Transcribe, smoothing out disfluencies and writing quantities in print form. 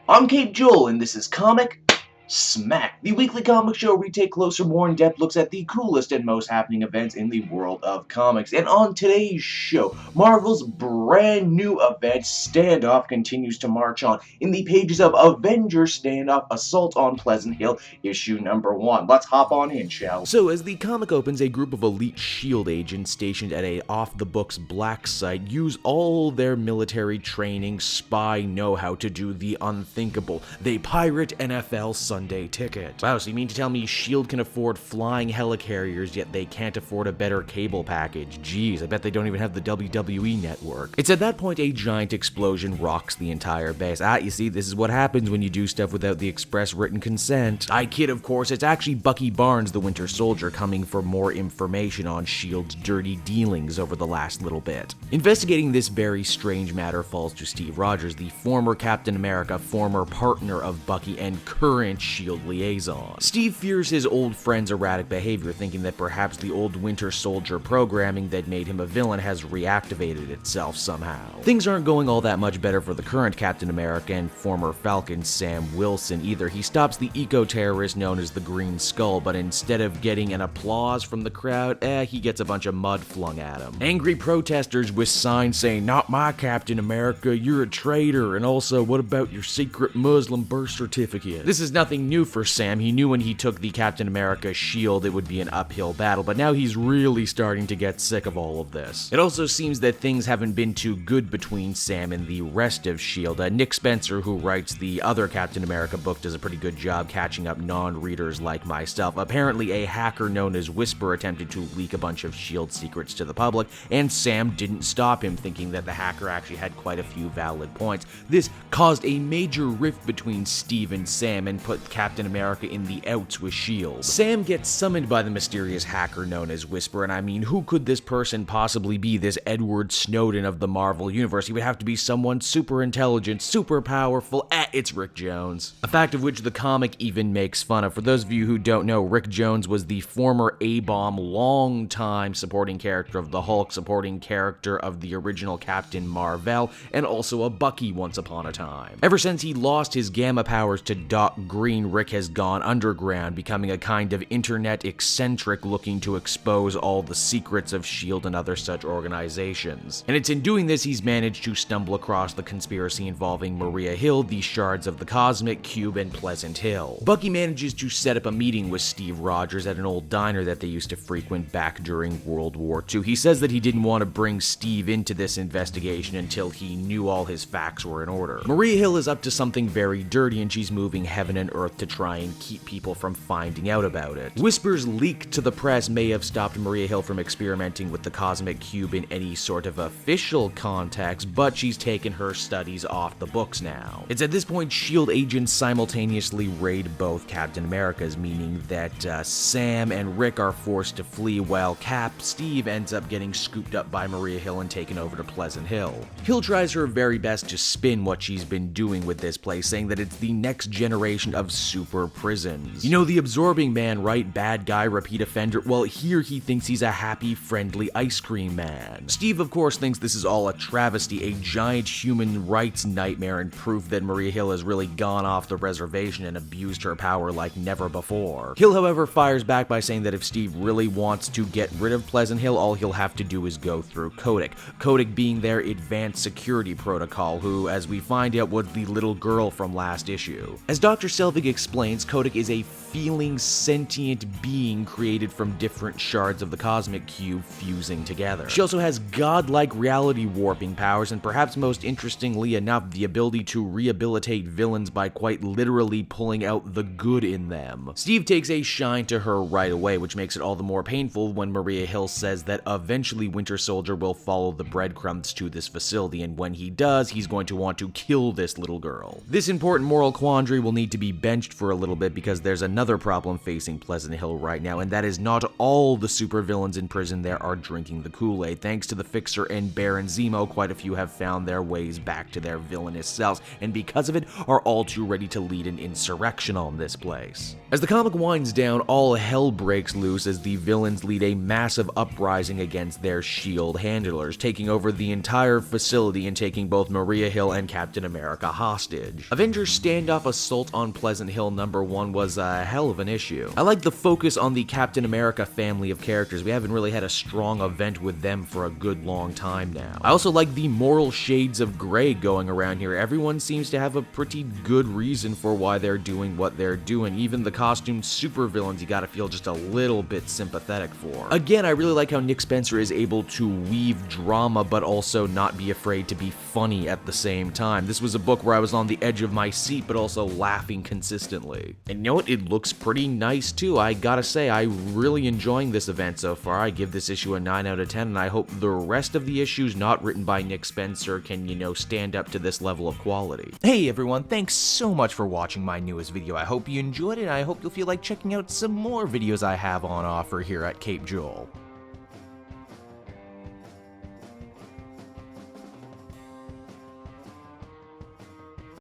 I'm Cape Joel, and this is Comic Smack, the weekly comic show where we take closer, more in-depth looks at the coolest and most happening events in the world of comics. And on today's show, Marvel's brand new event, Standoff, continues to march on in the pages of Avengers Standoff Assault on Pleasant Hill, issue number 1. Let's hop on in, shall we? So, as the comic opens, a group of elite S.H.I.E.L.D. agents stationed at a off-the-books black site use all their military training, spy know-how to do the unthinkable. They pirate NFL Sunday Ticket. Wow, so you mean to tell me S.H.I.E.L.D. can afford flying helicarriers, yet they can't afford a better cable package? Jeez, I bet they don't even have the WWE network. It's at that point a giant explosion rocks the entire base. You see, this is what happens when you do stuff without the express written consent. I kid, of course, it's actually Bucky Barnes, the Winter Soldier, coming for more information on S.H.I.E.L.D.'s dirty dealings over the last little bit. Investigating this very strange matter falls to Steve Rogers, the former Captain America, former partner of Bucky, and current S.H.I.E.L.D. liaison. Steve fears his old friend's erratic behavior, thinking that perhaps the old Winter Soldier programming that made him a villain has reactivated itself somehow. Things aren't going all that much better for the current Captain America and former Falcon Sam Wilson either. He stops the eco-terrorist known as the Green Skull, but instead of getting an applause from the crowd, he gets a bunch of mud flung at him. Angry protesters with signs saying, "Not my Captain America, you're a traitor," and also, "What about your secret Muslim birth certificate?" This is nothing new for Sam. He knew when he took the Captain America shield it would be an uphill battle, but now he's really starting to get sick of all of this. It also seems that things haven't been too good between Sam and the rest of S.H.I.E.L.D. Nick Spencer, who writes the other Captain America book, does a pretty good job catching up non-readers like myself. Apparently, a hacker known as Whisper attempted to leak a bunch of S.H.I.E.L.D. secrets to the public, and Sam didn't stop him, thinking that the hacker actually had quite a few valid points. This caused a major rift between Steve and Sam and put Captain America in the outs with S.H.I.E.L.D. Sam gets summoned by the mysterious hacker known as Whisper, and I mean, who could this person possibly be, this Edward Snowden of the Marvel Universe? He would have to be someone super intelligent, super powerful. It's Rick Jones. A fact of which the comic even makes fun of. For those of you who don't know, Rick Jones was the former A-Bomb, long-time supporting character of the Hulk, supporting character of the original Captain Marvel, and also a Bucky once upon a time. Ever since he lost his gamma powers to Doc Green, Rick has gone underground, becoming a kind of internet eccentric looking to expose all the secrets of S.H.I.E.L.D. and other such organizations. And it's in doing this he's managed to stumble across the conspiracy involving Maria Hill, the shards of the Cosmic Cube, and Pleasant Hill. Bucky manages to set up a meeting with Steve Rogers at an old diner that they used to frequent back during World War II. He says that he didn't want to bring Steve into this investigation until he knew all his facts were in order. Maria Hill is up to something very dirty, and she's moving heaven and earth to try and keep people from finding out about it. Whispers leaked to the press may have stopped Maria Hill from experimenting with the Cosmic Cube in any sort of official context, but she's taken her studies off the books now. It's at this point S.H.I.E.L.D. agents simultaneously raid both Captain Americas, meaning that Sam and Rick are forced to flee while Steve ends up getting scooped up by Maria Hill and taken over to Pleasant Hill. Hill tries her very best to spin what she's been doing with this place, saying that it's the next generation of super prisons. You know, the absorbing man, right? Bad guy, repeat offender. Well, here he thinks he's a happy, friendly ice cream man. Steve, of course, thinks this is all a travesty, a giant human rights nightmare, and proof that Maria Hill has really gone off the reservation and abused her power like never before. Hill, however, fires back by saying that if Steve really wants to get rid of Pleasant Hill, all he'll have to do is go through Kodak. Kodak being their advanced security protocol, who, as we find out, was the little girl from last issue. As Dr. Selvig explains, Kodak is a feeling, sentient being created from different shards of the Cosmic Cube fusing together. She also has godlike reality warping powers, and perhaps most interestingly enough, the ability to rehabilitate villains by quite literally pulling out the good in them. Steve takes a shine to her right away, which makes it all the more painful when Maria Hill says that eventually Winter Soldier will follow the breadcrumbs to this facility, and when he does, he's going to want to kill this little girl. This important moral quandary will need to be benched for a little bit because there's another problem facing Pleasant Hill right now, and that is not all the supervillains in prison there are drinking the Kool-Aid. Thanks to the Fixer and Baron Zemo, quite a few have found their ways back to their villainous selves, and because of it, are all too ready to lead an insurrection on this place. As the comic winds down, all hell breaks loose as the villains lead a massive uprising against their S.H.I.E.L.D. handlers, taking over the entire facility and taking both Maria Hill and Captain America hostage. Avengers Standoff Assault on Pleasant Hill #1 was a hell of an issue. I like the focus on the Captain America family of characters. We haven't really had a strong event with them for a good long time now. I also like the moral shades of gray going around here. Everyone seems to have a pretty good reason for why they're doing what they're doing. Even the costumed supervillains you gotta feel just a little bit sympathetic for. Again, I really like how Nick Spencer is able to weave drama but also not be afraid to be funny at the same time. This was a book where I was on the edge of my seat but also laughing consistently. And you know what? It looks pretty nice too. I gotta say, I'm really enjoying this event so far. I give this issue a 9 out of 10, and I hope the rest of the issues not written by Nick Spencer can, stand up to this level of quality. Hey everyone, thanks so much for watching my newest video. I hope you enjoyed it, and I hope you'll feel like checking out some more videos I have on offer here at Cape Joel.